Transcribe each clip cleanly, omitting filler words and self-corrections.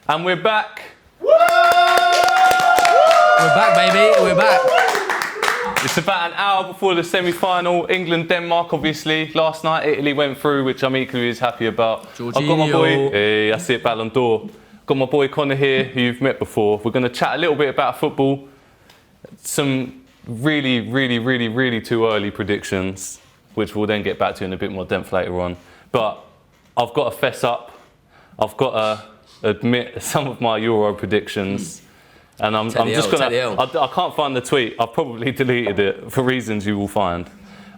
And we're back. We're back, baby. We're back. It's about an hour before the semi-final. England-Denmark, obviously. Last night, Italy went through, which I'm equally as happy about. I've got my boy, hey, that's it, Ballon d'Or. Got my boy Connor here, who you've met before. We're going to chat a little bit about football. Some really too early predictions, which we'll then get back to in a bit more depth later on. But I've got to fess up. I've got to admit some of my Euro predictions. And I'm just going to... I can't find the tweet. I've probably deleted it for reasons you will find.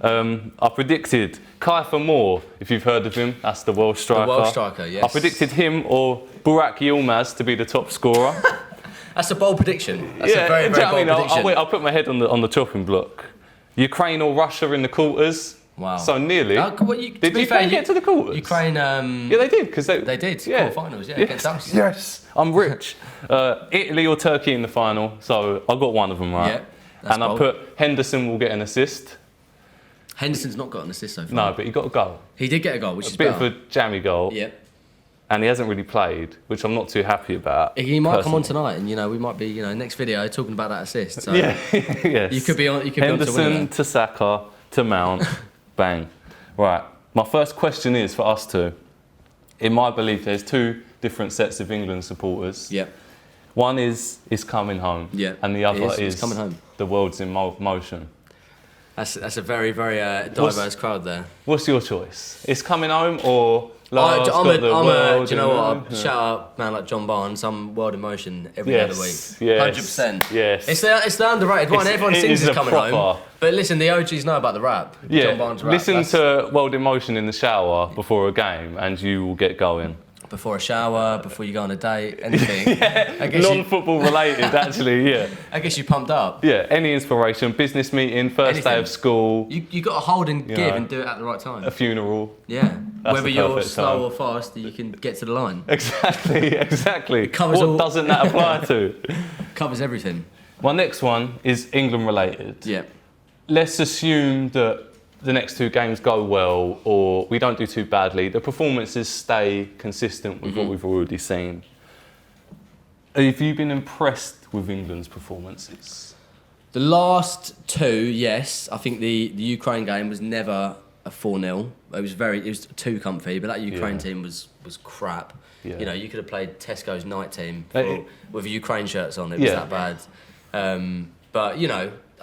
I predicted Kiefer Moore, if you've heard of him. That's the Welsh striker. The Welsh striker, yes. I predicted him or Burak Yilmaz to be the top scorer. That's a bold prediction. That's a very bold prediction. I'll put my head on the chopping block. Ukraine or Russia in the quarters. Wow. So nearly. Did Ukraine get to the quarters? Ukraine... yeah, they did. They did. Quarterfinals, against us. Yes, I'm rich. Italy or Turkey in the final. So I got one of them right. Yeah, and bold. I put Henderson will get an assist. Henderson's not got an assist so far. No, but he got a goal. He did get a goal, which is a bit of a jammy goal. Yeah. And he hasn't really played, which I'm not too happy about. He might come on tonight, and we might be, next video talking about that assist. So yes. You could be on. Henderson to Saka to Mount, bang. Right. My first question is for us two. In my belief, there's two different sets of England supporters. Yep. One is coming home. Yeah. And the other is coming home. The world's in motion. That's a very diverse crowd there. What's your choice? Is coming home or? Do you know what? Shout out man like John Barnes. I'm world in motion every day of the week. 100%. Yes. It's the underrated one. Everyone sings it's coming home. But listen, the OGs know about the rap. Yeah. John Barnes rap. Listen to World in Motion in the shower before a game, and you will get going. Before a shower, before you go on a date, anything. Non-football related, actually. Yeah. I guess you pumped up. Yeah. Any inspiration? Business meeting, first day of school. You got to hold and give and do it at the right time. A funeral. Yeah. That's whether you're slow or fast, you can get to the line. Exactly. What doesn't that apply to? Covers everything. My next one is England related. Yeah. Let's assume that the next two games go well, or we don't do too badly. The performances stay consistent with what we've already seen. Have you been impressed with England's performances? The last two, yes. I think the Ukraine game was never a 4-0. It was too comfy, but that Ukraine team was crap. Yeah. You could have played Tesco's night team with Ukraine shirts on. It was that bad. But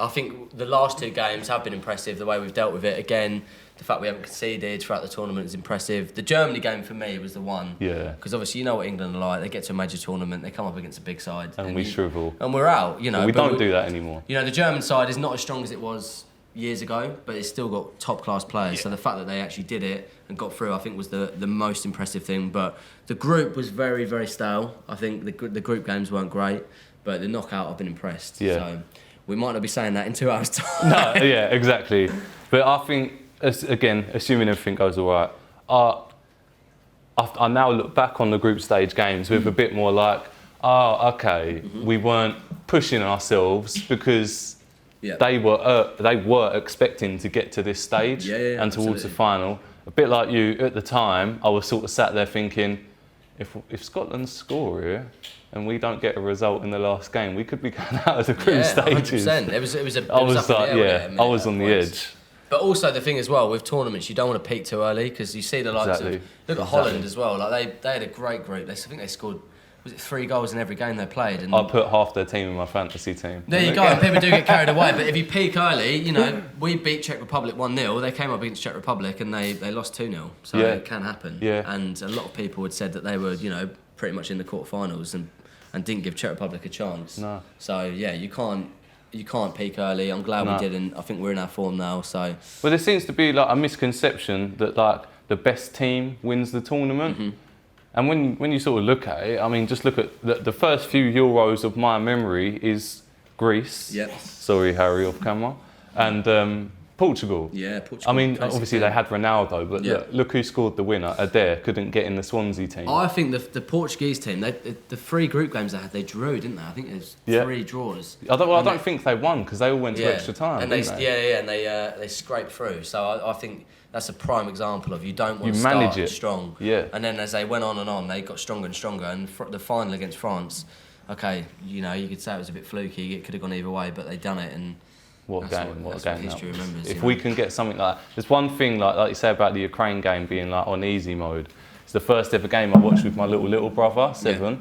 I think the last two games have been impressive. The way we've dealt with it, again, the fact we haven't conceded throughout the tournament is impressive. The Germany game for me was the one. Yeah. Because obviously you know what England are like. They get to a major tournament, they come up against a big side, and we shrivel. And we're out. But we don't do that anymore. The German side is not as strong as it was years ago, but it's still got top class players. Yeah. So the fact that they actually did it and got through, I think, was the most impressive thing. But the group was very stale. I think the group games weren't great, but the knockout, I've been impressed. Yeah. So we might not be saying that in 2 hours' time. No, yeah, exactly. But I think, again, assuming everything goes all right, I now look back on the group stage games with a bit more like, we weren't pushing ourselves because they were expecting to get to this stage and towards the final. A bit like you, at the time, I was sort of sat there thinking, if Scotland score here, and we don't get a result in the last game, we could be going out of the group stages. 100%. I was on the edge. But also the thing as well, with tournaments, you don't want to peak too early, because you see the likes of... Look at Holland as well. Like they had a great group. I think they scored, was it 3 goals in every game they played? And I put half their team in my fantasy team. There you go. And people do get carried away. But if you peak early, we beat Czech Republic 1-0. They came up against Czech Republic and they lost 2-0. So it can happen. Yeah. And a lot of people had said that they were, pretty much in the quarterfinals and didn't give Czech Republic a chance. No. So you can't peak early. I'm glad we didn't. I think we're in our form now. So. Well, there seems to be like a misconception that like the best team wins the tournament. Mm-hmm. And when you sort of look at it, I mean, just look at the first few Euros of my memory is Greece. Yep. Sorry, Harry, off camera. And Portugal. Yeah, Portugal. I mean, obviously they had Ronaldo, but look who scored the winner. Adair couldn't get in the Swansea team. I think the Portuguese team, the 3 group games they had, they drew, didn't they? I think there's 3 draws. I don't think they won because they all went to extra time, and didn't they? and they scraped through. So I think that's a prime example of you don't want to start strong. Yeah. And then as they went on, they got stronger and stronger. And the final against France, okay, you could say it was a bit fluky. It could have gone either way, but they done it. And what a game history remembers. If we can get something like that. There's one thing, like you say about the Ukraine game being like on easy mode. It's the first ever game I watched with my little brother, 7. Yeah.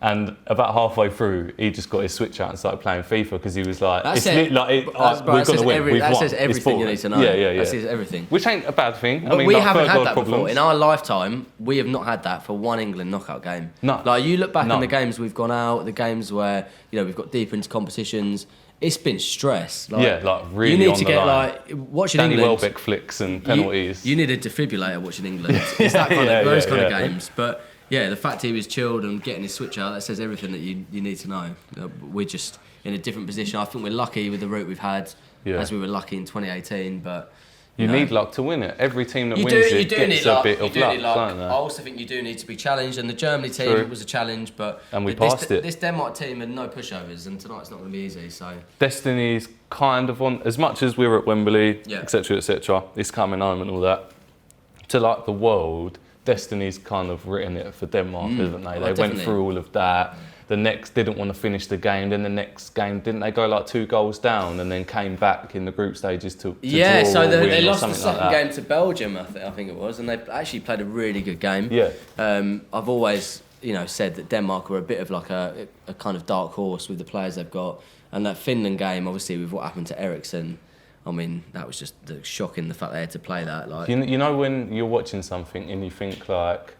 And about halfway through, he just got his Switch out and started playing FIFA because he was like, we're going to win. That says everything you need to know. Yeah. That says everything. Which ain't a bad thing. But we haven't had that before. In our lifetime, we have not had that for one England knockout game. No. Like, you look back on the games we've gone out, the games where, we've got deep into competitions, it's been stress. Like really you need on to the get line. Watching Danny England. Welbeck flicks and penalties. You need a defibrillator watching England. It's that kind of those kind of games. But yeah, the fact he was chilled and getting his Switch out, that says everything that you need to know. We're just in a different position. I think we're lucky with the route we've had, as we were lucky in 2018. But you need luck to win it. Every team that wins it gets a bit of luck. I also think you do need to be challenged, and the Germany team was a challenge, but we passed it. This Denmark team had no pushovers, and tonight's not going to be easy. So Destiny's kind of on, as much as we were at Wembley, etc., etc. It's coming home and all that. To like the world, Destiny's kind of written it for Denmark, haven't they? They went through all of that. The next didn't want to finish the game. Then the next game, didn't they go like 2 goals down and then came back in the group stages to draw so or win they or lost the something second like that. game to Belgium, I think it was, and they actually played a really good game. Yeah. I've always said that Denmark were a bit of like a kind of dark horse with the players they've got, and that Finland game, obviously with what happened to Eriksen, I mean, that was just shocking, the fact they had to play that. Like, you know when you're watching something and you think like,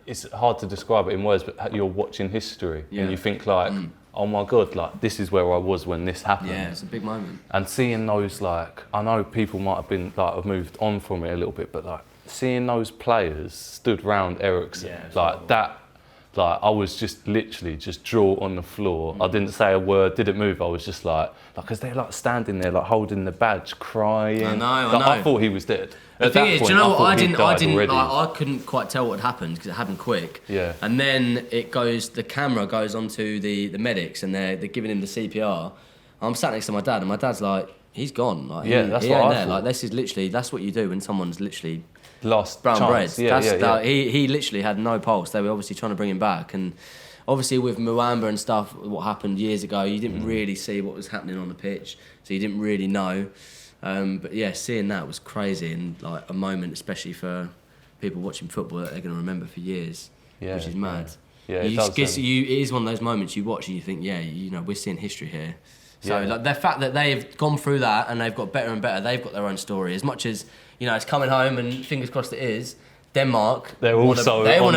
it's hard to describe it in words, but you're watching history and you think like, oh my God, like this is where I was when this happened. Yeah, it's a big moment. And seeing those, like, I know people might have been like have moved on from it a little bit, but like seeing those players stood round Eriksen, like that, like I was just literally just jaw on the floor. I didn't say a word, didn't move. I was just like, because they're like standing there, like holding the badge, crying. I know. I thought he was dead. The thing is, do you know what? I didn't. Already. I couldn't quite tell what happened because it happened quick. Yeah. And then the camera goes onto the medics, and they're giving him the CPR. I'm sat next to my dad, and my dad's like, he's gone. Like, that's he what ain't I there. thought. Like, this is literally, that's what you do when someone's literally lost brown chance. bread. He literally had no pulse. They were obviously trying to bring him back, and obviously with Muamba and stuff, what happened years ago, you didn't really see what was happening on the pitch, so you didn't really know. But yeah, seeing that was crazy, and like a moment, especially for people watching football, that they're going to remember for years, which is mad. Yeah, it is one of those moments you watch and you think, we're seeing history here. So like the fact that they've gone through that and they've got better and better, they've got their own story. As much as it's coming home, and fingers crossed it is. Denmark, they want to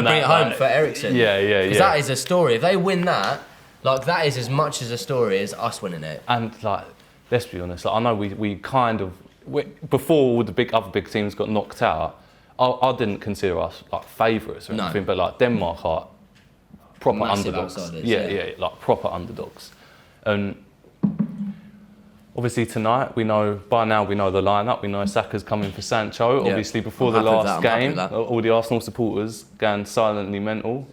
bring it home for Eriksen. Because that is a story. If they win that, like that is as much as a story as us winning it. And like, let's be honest. Like, I know we kind of before all the other big teams got knocked out. I didn't consider us like favourites or anything, but like Denmark are proper massive underdogs. Outsiders, like proper underdogs. And obviously tonight we know the lineup. We know Saka's coming for Sancho. Yeah. Obviously before the last game, all the Arsenal supporters going silently mental.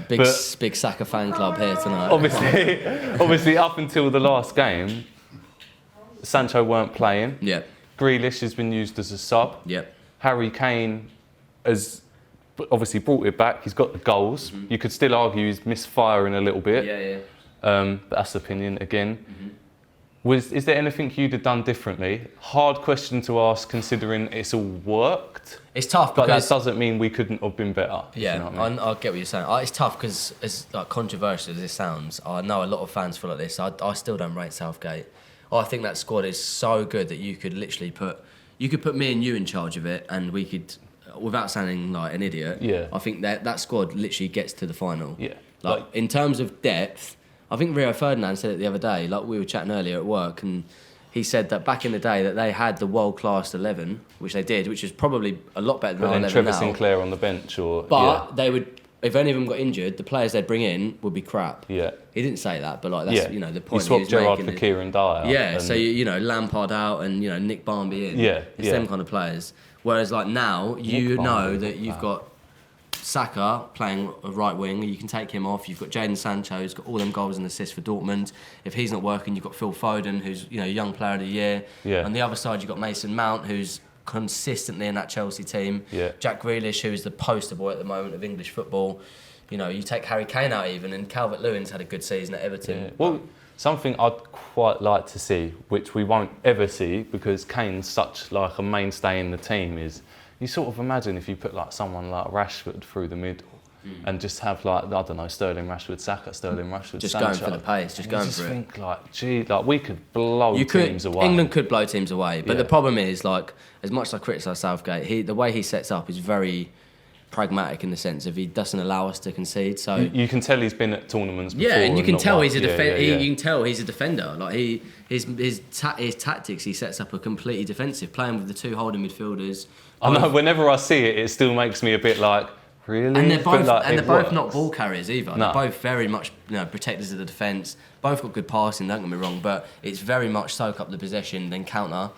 Big Saka fan club here tonight. Obviously up until the last game, Sancho weren't playing. Yeah. Grealish has been used as a sub. Yeah. Harry Kane has obviously brought it back. He's got the goals. You could still argue he's misfiring a little bit. But that's opinion again. Is there anything you'd have done differently? Hard question to ask, considering it's all worked. It's tough, but that doesn't mean we couldn't have been better. Yeah, you know what I mean? I get what you're saying. It's tough because, as like controversial as this sounds, I know a lot of fans feel like this. I still don't rate Southgate. I think that squad is so good that you could literally put me and you in charge of it, and we could, without sounding like an idiot. Yeah. I think that squad literally gets to the final. Yeah. Like in terms of depth. I think Rio Ferdinand said it the other day, like we were chatting earlier at work, and he said that back in the day that they had the world-class 11, which they did, which is probably a lot better than our 11 Trevor now. Sinclair on the bench, they would if any of them got injured, the players they'd bring in would be crap. Yeah. He didn't say that, but like that's the point. He swapped Gerrard for Kieran Dyer. Yeah, so Lampard out and Nick Barmby in. Yeah, it's them kind of players. Whereas like now you know that you've got Saka playing a right wing. You can take him off. You've got Jadon Sancho, who's got all them goals and assists for Dortmund. If he's not working, you've got Phil Foden, who's young player of the year. Yeah. On the other side, you've got Mason Mount, who's consistently in that Chelsea team. Yeah. Jack Grealish, who's the poster boy at the moment of English football. You take Harry Kane out even, and Calvert-Lewin's had a good season at Everton. Yeah. Well, something I'd quite like to see, which we won't ever see because Kane's such like a mainstay in the team, is you sort of imagine if you put like someone like Rashford through the middle and just have like, I don't know, Sterling, Rashford, Saka, Sterling, Rashford, just Sancho. going for the pace, just going for it. Think like, gee, like we could blow teams away. England could blow teams away, but the problem is like, as much as I criticise Southgate, the way he sets up is very pragmatic in the sense of he doesn't allow us to concede. So you can tell he's been at tournaments before. Yeah, and you can tell he's a defender. You can tell he's a defender. Like his tactics, he sets up a completely defensive, playing with the two holding midfielders. I know. Whenever I see it, it still makes me a bit like, really. And they're both works. not ball carriers either. No. They're both very much protectors of the defence. Both got good passing. Don't get me wrong, but it's very much soak up the possession then counter.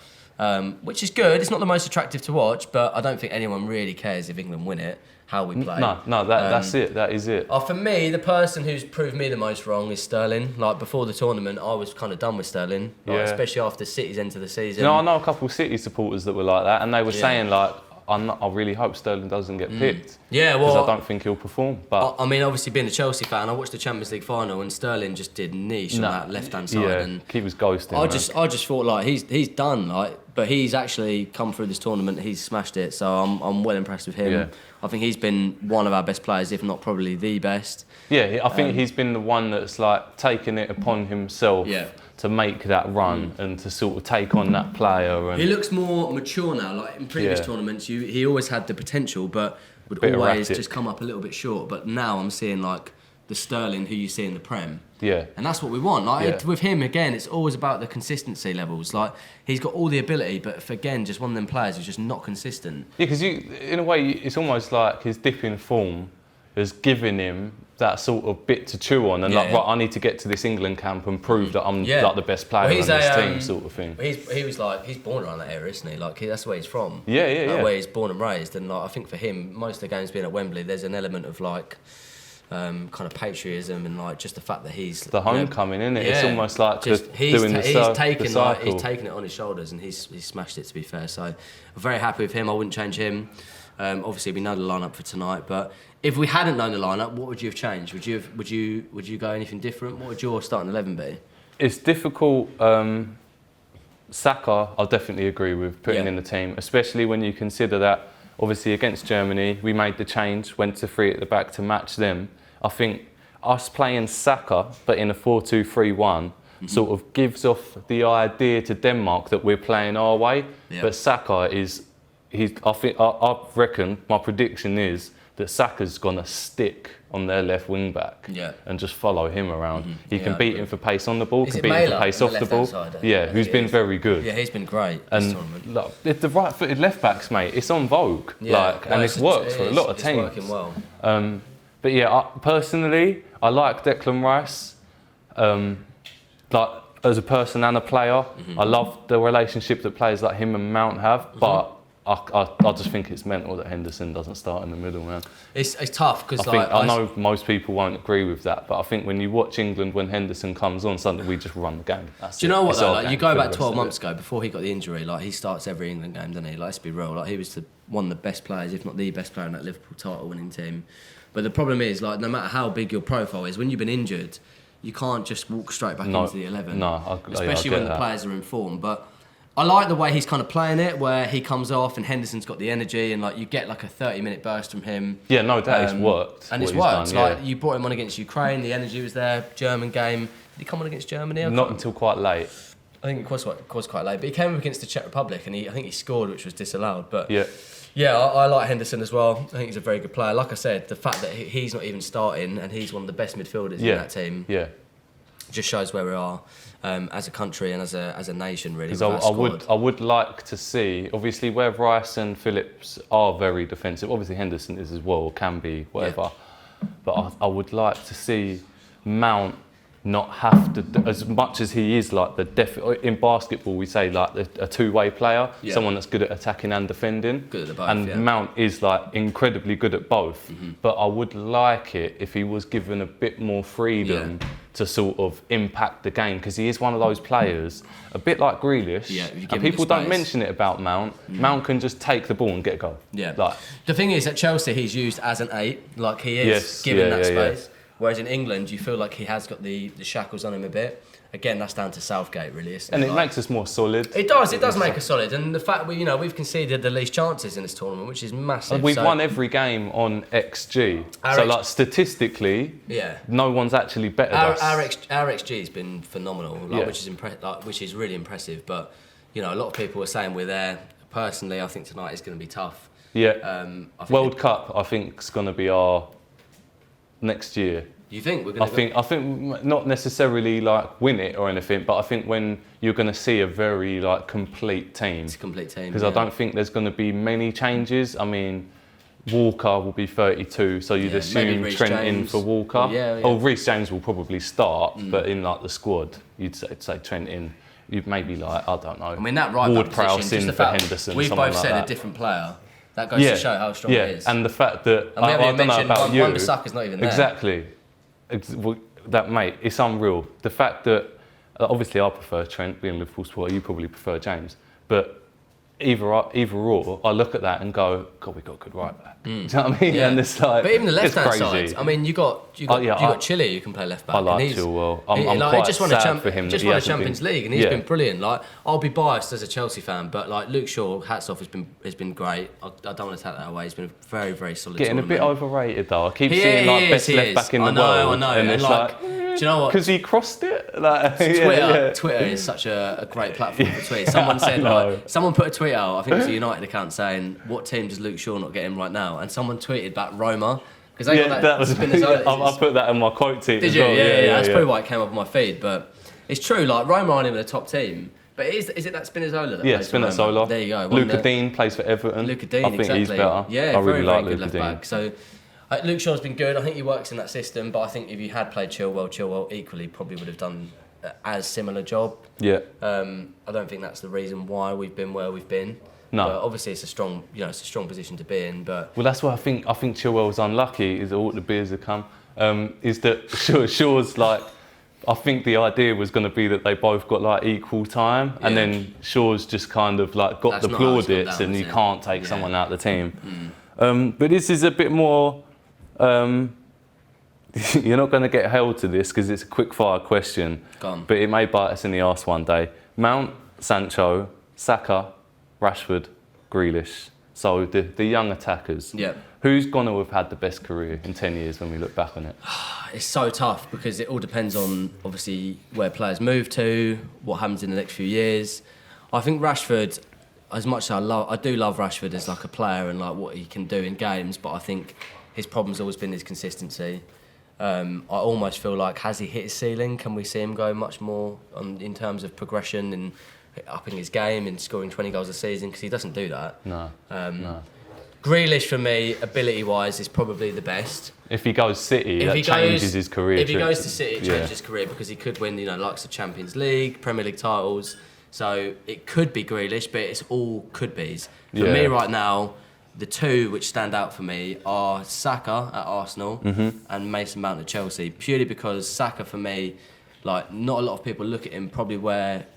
Which is good. It's not the most attractive to watch, but I don't think anyone really cares if England win it, how we play. No, that's it. That is it. For me, the person who's proved me the most wrong is Sterling. Like before the tournament, I was kind of done with Sterling, especially after City's end of the season. I know a couple of City supporters that were like that, and they were saying like, I really hope Sterling doesn't get picked. Yeah, well, because I don't think he'll perform. But I mean, obviously being a Chelsea fan, I watched the Champions League final and Sterling just did niche on that left-hand side. Yeah, and he was ghosting. I just thought like he's done but he's actually come through this tournament. He's smashed it, so I'm well impressed with him. Yeah. I think he's been one of our best players, if not probably the best. Yeah, I think he's been the one that's like taken it upon himself. To make that run and to sort of take on that player. And he looks more mature now. Like in previous tournaments, he always had the potential, but would Bit always erratic. just come up a little bit short. But now I'm seeing like the Sterling who you see in the Prem. Yeah. And that's what we want. Like with him again, it's always about the consistency levels. Like he's got all the ability, but if, again, just one of them players who's just not consistent. Yeah, because in a way, it's almost like his dip in form has given him that sort of bit to chew on, and right, I need to get to this England camp and prove that I'm like the best player on this team, sort of thing. He's born around that era, isn't he? Like that's where he's from. Yeah. Where he's born and raised, and like I think for him, most of the games being at Wembley, there's an element of like kind of patriotism and like just the fact that he's the homecoming, isn't it? Yeah, it's almost like just he's taken it on his shoulders and he's smashed it. To be fair, so I'm very happy with him. I wouldn't change him. Obviously, we know the lineup for tonight, but if we hadn't known the lineup, what would you have changed? Would you go anything different? What would your starting 11 be? It's difficult. Saka, I'll definitely agree with putting in the team, especially when you consider that obviously against Germany we made the change, went to three at the back to match them. I think us playing Saka, but in a 4-2-3-1, sort of gives off the idea to Denmark that we're playing our way. But Saka I reckon my prediction is that Saka's gonna stick on their left wing back and just follow him around. He can beat him for pace on the ball, can beat him for pace off the ball. Who's been very good. Yeah, he's been great this tournament. Look, the right-footed left backs, mate, it's on vogue. And it's worked for a lot of teams. It's working well. But yeah, personally, I like Declan Rice. Like as a person and a player, I love the relationship that players like him and Mount have. But I just think it's mental that Henderson doesn't start in the middle, man. It's tough because I know most people won't agree with that, but I think when you watch England when Henderson comes on, suddenly we just run the game. Do you know what though? Like, you go back 12 months ago before he got the injury. Like he starts every England game, doesn't he? Like, let's be real. Like he was one of the best players, if not the best player in that Liverpool title-winning team. But the problem is, like, no matter how big your profile is, when you've been injured, you can't just walk straight back into the 11. Especially when the players are in form. But I like the way he's kind of playing it, where he comes off and Henderson's got the energy, and like you get like a 30-minute burst from him. Yeah, no doubt, it's worked. And it's worked. Like you brought him on against Ukraine, the energy was there. German game. Did he come on against Germany? Not until quite late. I think it was quite late, but he came up against the Czech Republic, and I think he scored, which was disallowed. But I like Henderson as well. I think he's a very good player. Like I said, the fact that he's not even starting and he's one of the best midfielders in that team, just shows where we are as a country and as a nation, really. Because I would like to see, obviously, where Rice and Phillips are very defensive. Obviously, Henderson is as well, can be, whatever. but I would like to see Mount not have to, as much as he is like in basketball we say like a two-way player, someone that's good at attacking and defending. Good at both, and Mount is like incredibly good at both. But I would like it if he was given a bit more freedom to sort of impact the game, because he is one of those players, a bit like Grealish. And people don't mention it about Mount. Mount can just take the ball and get a goal. Like, the thing is, at Chelsea, he's used as an 8, like he is given that space. Whereas in England, you feel like he has got the shackles on him a bit. Again, that's down to Southgate, really, isn't it? And it makes us more solid. It does make us solid. And the fact we've conceded the least chances in this tournament, which is massive. We've won every game on XG. So, like, statistically, no one's actually better than us. Our XG has been phenomenal, which is really impressive. But, a lot of people are saying we're there. Personally, I think tonight is going to be tough. World Cup, I think, is going to be our next year. You think we're going to? I think not necessarily like win it or anything, but I think when you're going to see a very like complete team. It's a complete team. Because I don't think there's going to be many changes. I mean, Walker will be 32, so you'd assume Trent in for Walker. Or Reece James will probably start, but in like the squad, you'd say Trent in. You'd maybe like, I don't know. I mean, that right Ward back position, in for Henderson. We've both said a different player. That goes to show how strong he is. And the fact that and we haven't I don't know about you. Wan-Bissaka's not even there. Exactly. That, mate, it's unreal. The fact that, obviously I prefer Trent, being a Liverpool supporter, you probably prefer James, but either or, I look at that and go, God, we've got a good right back. Do you know what I mean? And it's like, but even the left-hand side, I mean, you got Chile who can play left back. I like Chilwell. I'm quite sad for him. Just won a Champions League and he's been brilliant. Like, I'll be biased as a Chelsea fan, but like Luke Shaw, hats off, has been great. I don't want to take that away. He's been a very, very solid. Getting a bit overrated though. I keep seeing like best left back in the world. I know. And it's like, do you know what? Because he crossed it. Like, Twitter is such a great platform for tweets. Someone said, someone put a tweet out, I think it was a United account, saying, what team does Luke Shaw not get in right now? And someone tweeted back Roma. Because they got that I put that in my quote tweet. Did you? Yeah. That's probably why it came up on my feed. But it's true, like Roma aren't even a top team. But is it that Spinazzola that plays for Roma? Spinazzola. There you go. Luca Dean plays for Everton. Luca Dean, I think he's better. Yeah, I really like good Luca left Dean. back. So Luke Shaw's been good. I think he works in that system. But I think if you had played Chilwell equally probably would have done as similar job. Yeah. I don't think that's the reason why we've been where we've been. No. But obviously it's a strong position to be in. But well, that's why I think Chilwell's unlucky. Is all the beers have come. Is that Shaw's like? I think the idea was going to be that they both got like equal time, and then Shaw's just kind of like got the plaudits, and you can't take someone out of the team. But this is a bit more. You're not going to get held to this because it's a quick fire question, but it may bite us in the arse one day. Mount, Sancho, Saka, Rashford, Grealish. So the young attackers. Yeah. Who's going to have had the best career in 10 years when we look back on it? It's so tough because it all depends on obviously where players move to, what happens in the next few years. I think Rashford, as much as I do love Rashford as like a player and like what he can do in games, but I think his problem's always been his consistency. I almost feel like, has he hit his ceiling? Can we see him go much more in terms of progression and upping his game and scoring 20 goals a season? Because he doesn't do that. No. Grealish, for me, ability-wise, is probably the best. If he goes City, that changes his career. If he goes to City, it changes his career because he could win, likes of Champions League, Premier League titles. So it could be Grealish, but it's all could-bes. For me right now, the two which stand out for me are Saka at Arsenal and Mason Mount at Chelsea, purely because Saka, for me, like, not a lot of people look at him probably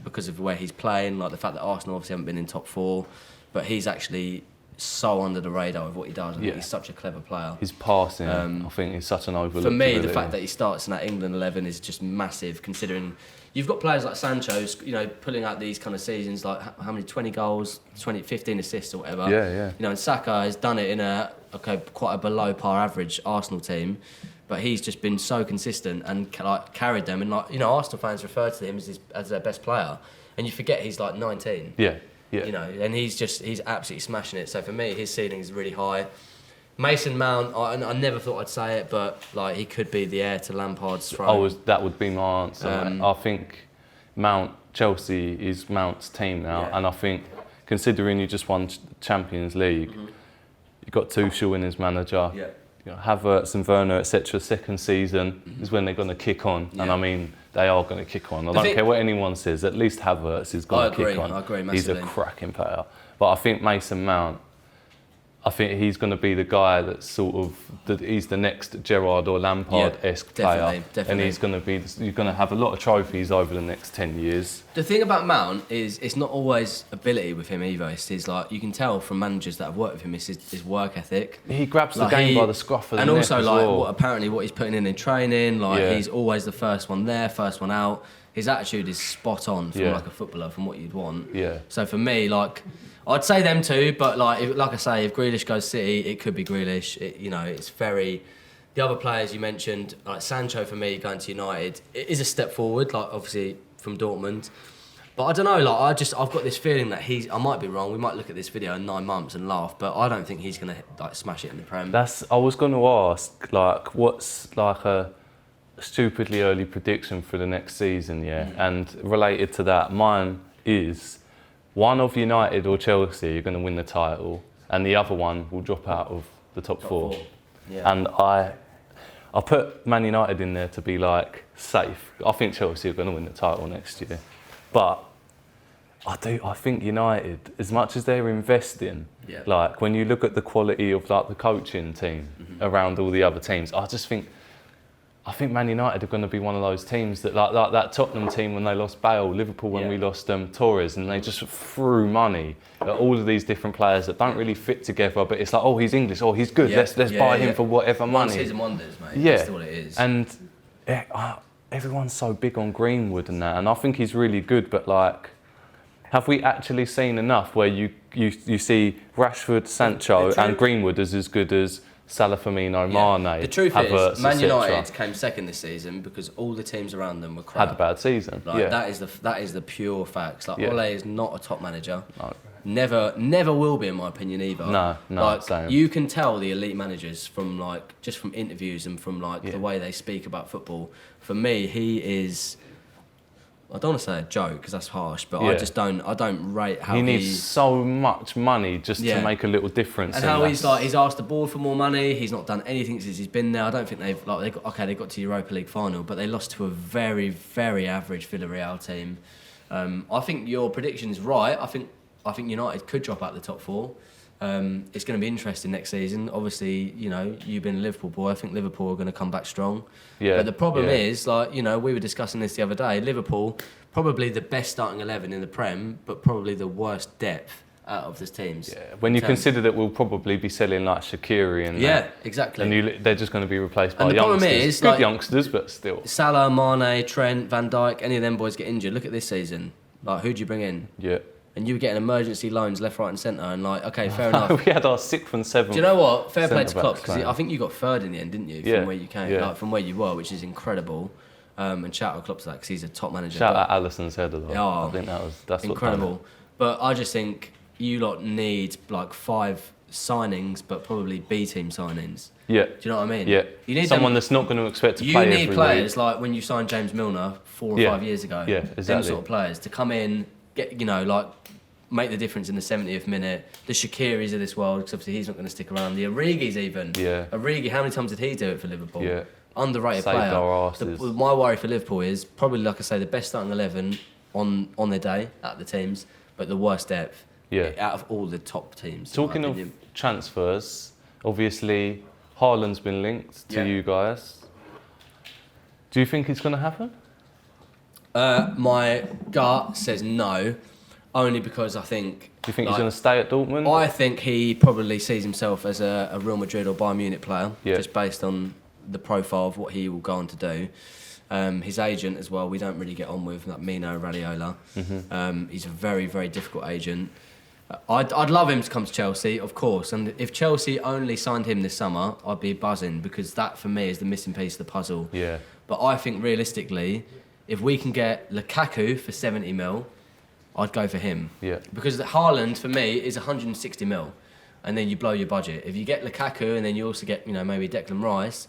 because of where he's playing, like the fact that Arsenal obviously haven't been in top 4, but he's actually so under the radar of what he does. I think he's such a clever player. His passing, I think, is such an overlooked for me, ability. the fact that he starts in that England 11 is just massive, considering you've got players like Sancho, pulling out these kind of seasons, like how many 20 goals, 15 assists or whatever. Yeah. And Saka has done it in quite a below par average Arsenal team, but he's just been so consistent and carried them. And Arsenal fans refer to him as their best player, and you forget he's like 19. Yeah. And he's absolutely smashing it. So for me, his ceiling is really high. Mason Mount, I never thought I'd say it, but like he could be the heir to Lampard's throne. That would be my answer. I think Chelsea is Mount's team now, and I think considering you just won Champions League, you've got Tuchel in his manager. Havertz and Werner, etc. Second season is when they're going to kick on, and I mean they are going to kick on. I don't care what anyone says. At least Havertz is going to kick on. I agree massively. He's a cracking player, but I think Mason Mount. I think he's going to be the guy that's he's the next Gerrard or Lampard-esque player. Definitely. And he's going to have a lot of trophies over the next 10 years. The thing about Mount is it's not always ability with him either. It's like, you can tell from managers that have worked with him, it's his work ethic. He grabs the game by the scruff of the neck. And also, as well. what he's putting in training, he's always the first one there, first one out. His attitude is spot on from like a footballer, from what you'd want. Yeah. So for me, I'd say them two, but like I say, if Grealish goes City, it could be Grealish. It's very. The other players you mentioned, like Sancho, for me going to United, it is a step forward. Like obviously from Dortmund, but I don't know. I've got this feeling that I might be wrong. We might look at this video in 9 months and laugh, but I don't think he's gonna smash it in the Prem. I was going to ask, what's a stupidly early prediction for the next season? And related to that, mine is. One of United or Chelsea are going to win the title, and the other one will drop out of the top four. Yeah. And I put Man United in there to be safe. I think Chelsea are going to win the title next year, but I think United, as much as they're investing, when you look at the quality of the coaching team around all the other teams, I think Man United are going to be one of those teams that, like that Tottenham team when they lost Bale, Liverpool when we lost Torres, and they just threw money at all of these different players that don't really fit together. But it's like, oh, he's English, oh, he's good. Let's buy him for whatever money. One-season wonders, mate. Yeah, that's what it is. And everyone's so big on Greenwood and that, and I think he's really good. But have we actually seen enough where you see Rashford, Sancho, and Greenwood as good as Salah, Firmino, Mane? The truth Havertz, is, Man United came second this season because all the teams around them were crap. Had a bad season. That is the pure facts. Ole is not a top manager. No. Never will be, in my opinion, either. No. Same. You can tell the elite managers from just from interviews and from the way they speak about football. For me, he is. I don't want to say a joke because that's harsh, but I don't rate how he needs so much money just to make a little difference. And how he's asked the board for more money. He's not done anything since he's been there. I don't think they got to Europa League final, but they lost to a very, very average Villarreal team. I think your prediction is right. I think United could drop out the top four. It's going to be interesting next season. Obviously, you've been a Liverpool boy. I think Liverpool are going to come back strong. Yeah. But the problem is, we were discussing this the other day. Liverpool, probably the best starting 11 in the Prem, but probably the worst depth out of the teams. Yeah. When you consider that we'll probably be selling Shaqiri Shaqiri and exactly. And they're just going to be replaced by youngsters. And the problem is, good youngsters, but still. Salah, Mane, Trent, Van Dijk, any of them boys get injured. Look at this season. Who do you bring in? Yeah. And you were getting emergency loans left, right and centre, and okay, fair enough. We had our 6th and 7th. Do you know what? Fair play to Klopp, because I think you got third in the end, didn't you? From where you came, from where you were, which is incredible. And shout out Klopp to that, because he's a top manager. Shout out Alisson's head as well. I think that's incredible. But I just think you lot need 5 signings, but probably B team signings. Yeah. Do you know what I mean? Yeah. You need someone that's not going to expect to play every week. You need players like when you signed James Milner 4 or 5 years ago. Yeah, exactly. Them sort of players to come in, get make the difference in the 70th minute. The Shaqiris of this world, because obviously he's not going to stick around. The Origis even. Yeah. Origi, how many times did he do it for Liverpool? Yeah. Underrated Saved player. Our asses. My worry for Liverpool is probably, like I say, the best starting 11 on their day at the teams, but the worst depth out of all the top teams. Talking of transfers, obviously Haaland's been linked to you guys. Do you think it's going to happen? My gut says no. Only because I think... Do you think he's going to stay at Dortmund? I think he probably sees himself as a Real Madrid or Bayern Munich player, just based on the profile of what he will go on to do. His agent as well, we don't really get on with, Mino Raiola. Mm-hmm. He's a very, very difficult agent. I'd love him to come to Chelsea, of course. And if Chelsea only signed him this summer, I'd be buzzing, because that, for me, is the missing piece of the puzzle. Yeah. But I think, realistically, if we can get Lukaku for 70 mil... I'd go for him. Yeah. Because Haalaand, for me, is 160 mil. And then you blow your budget. If you get Lukaku and then you also get, maybe Declan Rice,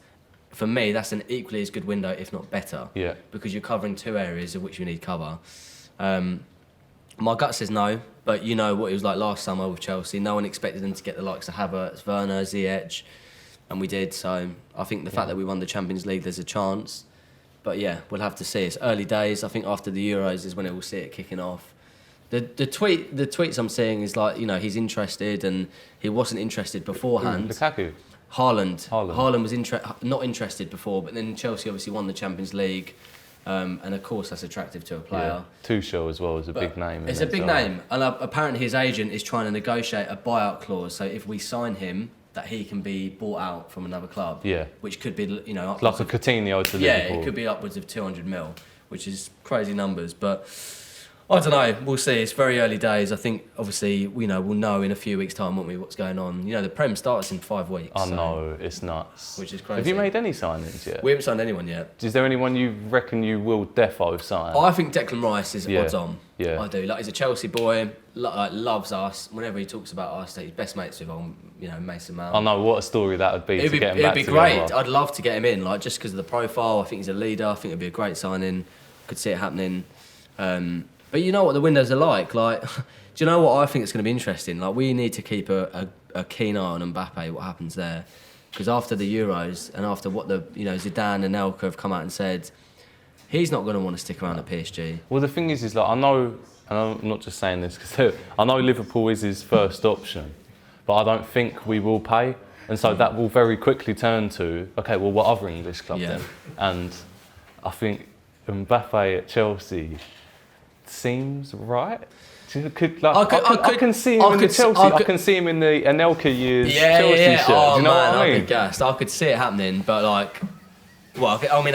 for me, that's an equally as good window, if not better. Yeah. Because you're covering 2 areas of which you need cover. My gut says no, but you know what it was like last summer with Chelsea. No one expected them to get the likes of Havertz, Werner, Ziyech. and we did. So I think the fact that we won the Champions League, there's a chance. But yeah, we'll have to see. It's early days. I think after the Euros is when we'll see it kicking off. The tweets I'm seeing is like, he's interested, and he wasn't interested beforehand. Lukaku. Haaland was not interested before, but then Chelsea obviously won the Champions League, and of course that's attractive to a player. Tuchel as well is a big name. It's a big name, and apparently his agent is trying to negotiate a buyout clause. So if we sign him, that he can be bought out from another club. Yeah. Which could be, like a Coutinho to Liverpool. Yeah, it could be upwards of 200 mil, which is crazy numbers, but. I don't know. We'll see. It's very early days. I think, obviously, we'll know in a few weeks' time, won't we, what's going on. The Prem starts in 5 weeks. I know, it's nuts. Which is crazy. Have you made any signings yet? We haven't signed anyone yet. Is there anyone you reckon you will defo sign? I think Declan Rice is odds on. Yeah. I do. Like, he's a Chelsea boy, loves us. Whenever he talks about us, he's best mates with Mason Mount. I know, what a story that would be to get him back It'd be great. I'd love to get him in, just because of the profile. I think he's a leader. I think it'd be a great signing. Could see it happening. But you know what the windows are like. Do you know what I think it's going to be interesting? We need to keep a keen eye on Mbappe, what happens there. Because after the Euros and after what Zidane and Elka have come out and said, he's not going to want to stick around at PSG. Well, the thing is I know, and I'm not just saying this because I know Liverpool is his first option, but I don't think we will pay. And so that will very quickly turn to, okay, well, what other English club then? And I think Mbappe at Chelsea seems right. I can see him in the Chelsea. I can see him in the Anelka years Chelsea shirt. Oh, do you know what I mean? I'd be gassed. I could see it happening, but I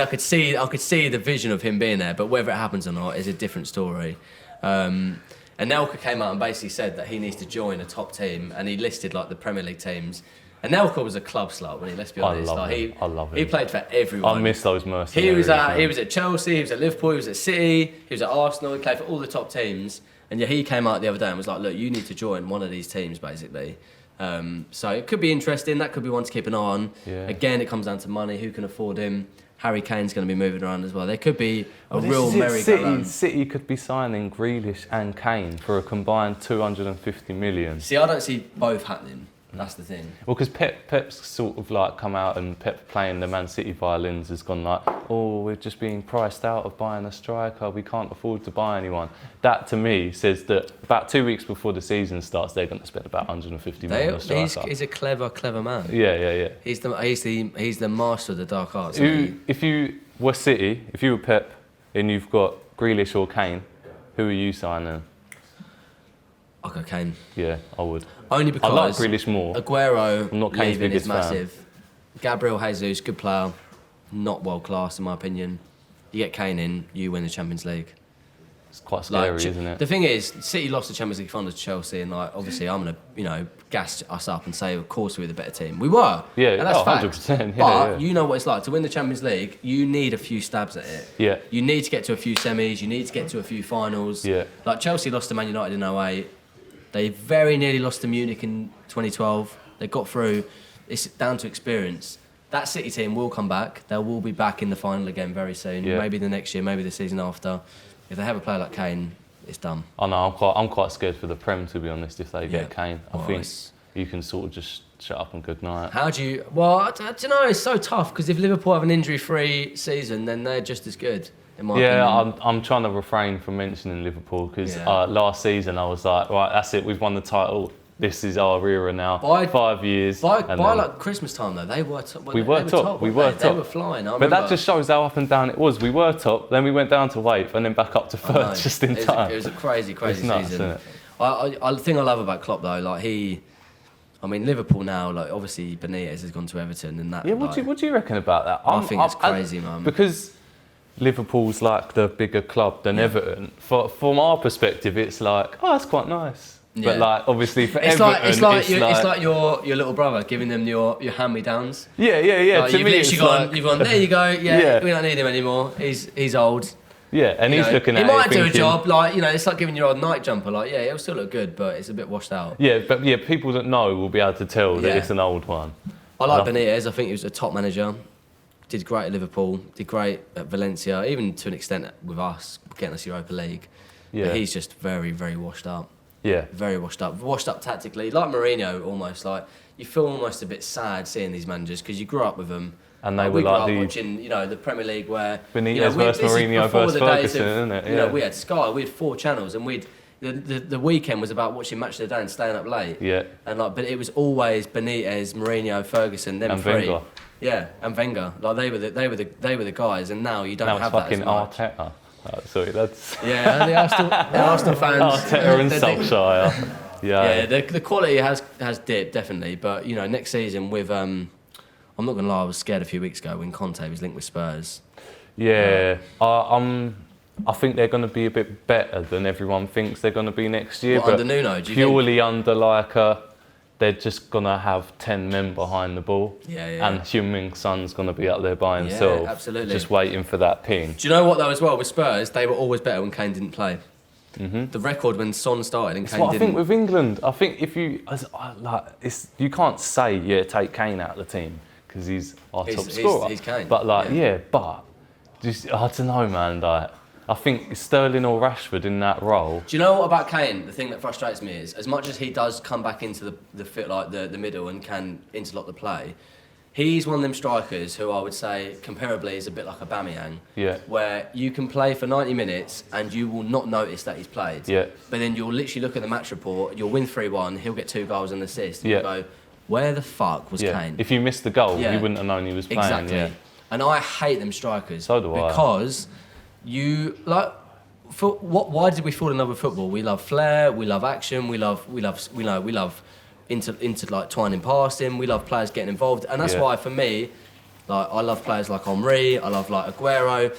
could see the vision of him being there. But whether it happens or not is a different story. Anelka came out and basically said that he needs to join a top team, and he listed the Premier League teams. And Anelka was a club slut, wasn't he? Let's be honest. I love him. He played for everyone. I miss those mercenaries. He was at Chelsea, he was at Liverpool, he was at City, he was at Arsenal. He played for all the top teams. And he came out the other day and was like, "Look, you need to join one of these teams, basically." So it could be interesting. That could be one to keep an eye on. Yeah. Again, it comes down to money. Who can afford him? Harry Kane's going to be moving around as well. There could be a real merry-go-round. City could be signing Grealish and Kane for a combined 250 million. See, I don't see both happening. That's the thing. Well, because Pep's sort of come out, and Pep playing the Man City violins has gone we're just being priced out of buying a striker. We can't afford to buy anyone. That to me says that about 2 weeks before the season starts, they're going to spend about 150 million on a striker. He's a clever man. Yeah. He's the master of the dark arts. If you were City, if you were Pep, and you've got Grealish or Kane, who are you signing? I'll go Kane. Yeah, I would. Only because I like Grealish more. Aguero I'm not Kane's leaving is biggest massive. fan. Gabriel Jesus, good player, not world class in my opinion. You get Kane in, you win the Champions League. It's quite scary, isn't it? The thing is, City lost the Champions League final to Chelsea, and obviously I'm gonna gas us up and say, of course we're the better team. We were. Yeah, and that's 100%. But you know what it's like to win the Champions League. You need a few stabs at it. Yeah. You need to get to a few semis. You need to get to a few finals. Yeah. Chelsea lost to Man United in 08. They very nearly lost to Munich in 2012. They got through. It's down to experience. That City team will come back. They will be back in the final again very soon. Yeah. Maybe the next year, maybe the season after. If they have a player like Kane, it's done. I know. I'm quite scared for the Prem, to be honest. If they get Kane, I think you can sort of just shut up and good night. How do you? Well, I don't know. It's so tough because if Liverpool have an injury-free season, then they're just as good. In my opinion. I'm trying to refrain from mentioning Liverpool because last season I was like, right, that's it. We've won the title. This is our era now. 5 years. By Christmas time though, they were top. We were top. They were flying. But that just shows how up and down it was. We were top, then we went down to 8th, and then back up to 3rd just in time. It was a crazy it's nuts, season. Isn't it? The thing I love about Klopp though, Liverpool now, obviously Benitez has gone to Everton, and that. Yeah, what do you reckon about that? I think it's crazy, man. Because Liverpool's the bigger club than Everton. From our perspective, it's it's quite nice. Yeah. But obviously for it's Everton, it's like your little brother giving them your hand-me-downs. Yeah. To me, you've gone. There you go. Yeah, we don't need him anymore. He's old. Yeah, and he's looking at it. He might do a job, it's like giving your old night jumper. He'll still look good, but it's a bit washed out. Yeah, but people that know will be able to tell that it's an old one. I like Benitez. I think he was a top manager. Did great at Liverpool. Did great at Valencia, even to an extent with us, getting us Europa League. Yeah. But he's just very, very washed up. Yeah. Very washed up tactically, like Mourinho almost. Like you feel almost a bit sad seeing these managers because you grew up with them. And they were we grew like up the watching, the Premier League where Benitez versus Mourinho versus Ferguson, isn't it? Yeah. We had Sky, we had 4 channels, and the weekend was about watching Match of the Day and staying up late. Yeah. And but it was always Benitez, Mourinho, Ferguson, them and 3. Wenger. Yeah, and Wenger. Like they were the guys, and now you don't now have it's that as much. fucking Arteta. Sorry, that's Yeah, the Arsenal fans. Arteta and Solskjaer. Yeah, the quality has dipped definitely, but next season with I'm not gonna lie, I was scared a few weeks ago when Conte was linked with Spurs. Yeah, I think they're going to be a bit better than everyone thinks they're going to be next year. What, under Nuno? Do you purely under they're just going to have 10 men behind the ball. Yeah. And Heung-min Son's going to be up there by himself. Yeah, absolutely. Just waiting for that ping. Do you know what though as well with Spurs? They were always better when Kane didn't play. Mm-hmm. The record when Son started and Kane didn't. I think with England, I think if you you can't say take Kane out of the team because he's our top scorer. He's Kane. But but just, I don't know, man. I think Sterling or Rashford in that role. Do you know what about Kane? The thing that frustrates me is, as much as he does come back into the middle and can interlock the play, he's one of them strikers who I would say comparably is a bit like a Aubameyang. Yeah. Where you can play for 90 minutes and you will not notice that he's played. Yeah. But then you'll literally look at the match report, you'll win 3-1, he'll get 2 goals and an assist, and Yeah. you go, where the fuck was Kane? If you missed the goal, Yeah. you wouldn't have known he was playing. Exactly. Yeah. And I hate them strikers. So do I. Because why did we fall in love with football? We love flair, we love action, we love twining past him. We love players getting involved, and that's why for me, I love players like Henry. I love Aguero,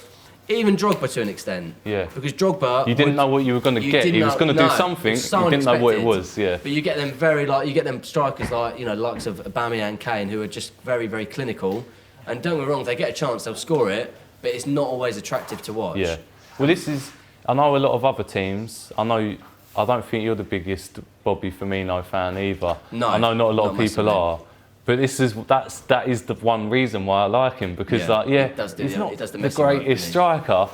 even Drogba to an extent. Yeah. Because Drogba, you didn't know what you were going to get. He was going to do something. You didn't know what it was. Yeah. But you get them you get them strikers likes of Aubameyang and Kane who are just very, very clinical. And don't get me wrong, if they get a chance, they'll score it. But it's not always attractive to watch. Yeah. Well, I know a lot of other teams. I don't think you're the biggest Bobby Firmino fan either. No. I know not a lot of people are. But that is the one reason why I like him because he's not the greatest striker,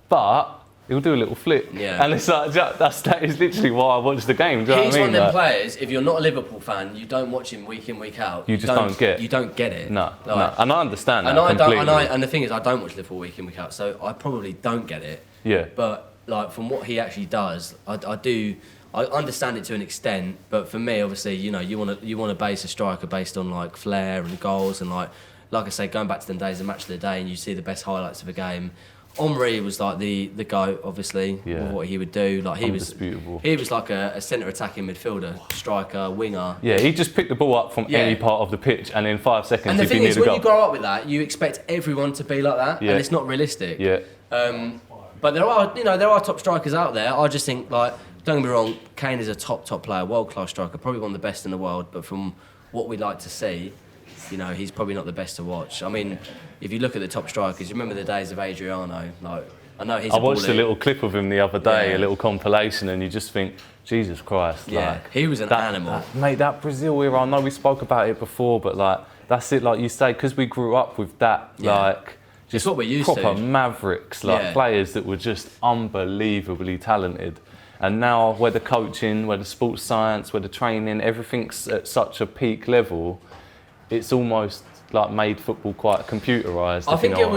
but he'll do a little flick. Yeah. And it's that is literally why I watch the game. Do you know what I mean? He's one of them players. If you're not a Liverpool fan, you don't watch him week in, week out. You don't get it. No. And I understand that completely. And the thing is, I don't watch Liverpool week in, week out, so I probably don't get it. Yeah. But from what he actually does, I do. I understand it to an extent, but for me, obviously, you want to base a striker based on flair and goals and like I say, going back to them days of Match of the Day, and you see the best highlights of a game. Henry was the GOAT, obviously, with what he would do. He was like a centre attacking midfielder, striker, winger. Yeah, he just picked the ball up from any part of the pitch, and in 5 seconds and the he'd be thing near is, the when goal. you grow up with that, you expect everyone to be like that, and it's not realistic. Yeah. But there are top strikers out there. I just think don't get me wrong, Kane is a top player, world-class striker, probably one of the best in the world, but from what we like to see, he's probably not the best to watch. I mean, if you look at the top strikers, you remember the days of Adriano, I know he's I watched a little clip of him the other day, a little compilation, and you just think, Jesus Christ. He was an animal. Mate, that Brazil era, I know we spoke about it before, but that's it, like you say, because we grew up with that, just what we're used proper to. Mavericks, players that were just unbelievably talented. And now, where the coaching, where the sports science, where the training, everything's at such a peak level, it's almost made football quite computerised. I think it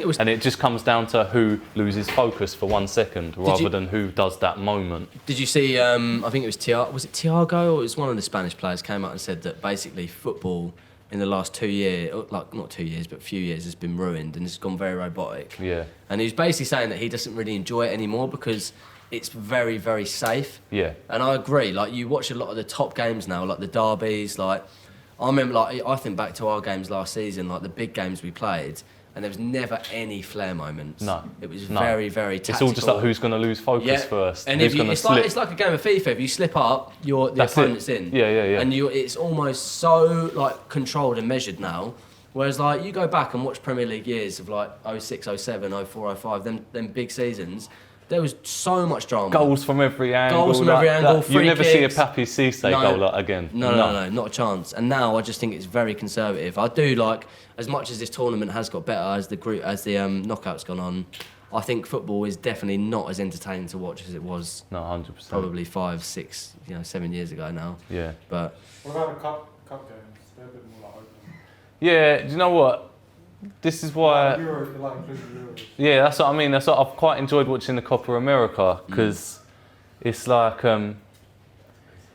was, and it just comes down to who loses focus for 1 second, rather than who does that moment. Did you see? I think it was Thiago, or it was one of the Spanish players came out and said that basically football in the last 2 years, not 2 years, but a few years, has been ruined and it's gone very robotic. Yeah. And he was basically saying that he doesn't really enjoy it anymore because it's very, very safe. Yeah. And I agree. You watch a lot of the top games now, like the derbies. I remember, I think back to our games last season, the big games we played, and there was never any flair moments. No. It was very, very tactical. It's all just like who's going to lose focus first. And who's going to slip. It's like a game of FIFA. If you slip up, the opponent's in. Yeah. And it's almost so controlled and measured now. Whereas you go back and watch Premier League years of 06, 07, 04, 05, them big seasons. There was so much drama. Goals from every angle. Free you never kicks. see a Papi Cisse goal again. No, not a chance. And now I just think it's very conservative. I do as much as this tournament has got better as the knockouts gone on, I think football is definitely not as entertaining to watch as it was. No, 100%. Probably 5, 6, 7 years ago now. Yeah. But what about the cup games? They're a bit more like open. Yeah. Do you know what? This is why. Euros. Yeah, that's what I mean. That's what I've quite enjoyed watching the Copa America because it's like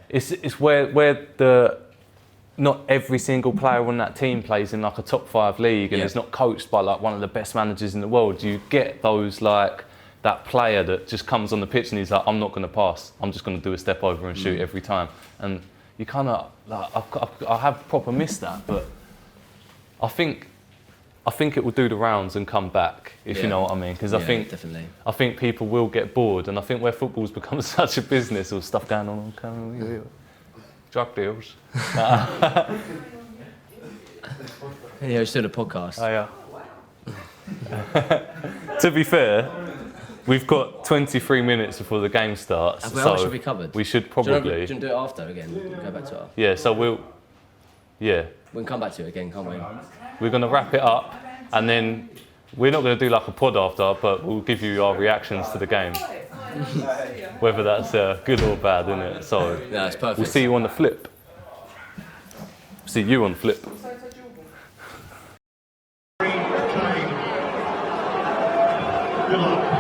it's where the not every single player on that team plays in like a top 5 league and is not coached by like one of the best managers in the world. You get those like that player that just comes on the pitch and he's like, I'm not going to pass. I'm just going to do a step over and shoot every time. And you kind of like I have proper missed that, but I think it will do the rounds and come back, if you know what I mean. Because I think people will get bored, and I think where football's become such a business, or stuff going on, drug deals. Yeah, he's doing a podcast. Oh, yeah. To be fair, we've got 23 minutes before the game starts. How much should be covered? We should probably. Do you want to do it after again? Go back to it. Yeah, so we'll. Yeah. We can come back to it again, can't we? We're going to wrap it up, and then we're not going to do like a pod after, but we'll give you our reactions to the game. Whether that's good or bad, isn't it? So yeah, it's perfect. We'll see you on the flip. See you on the flip. Good luck.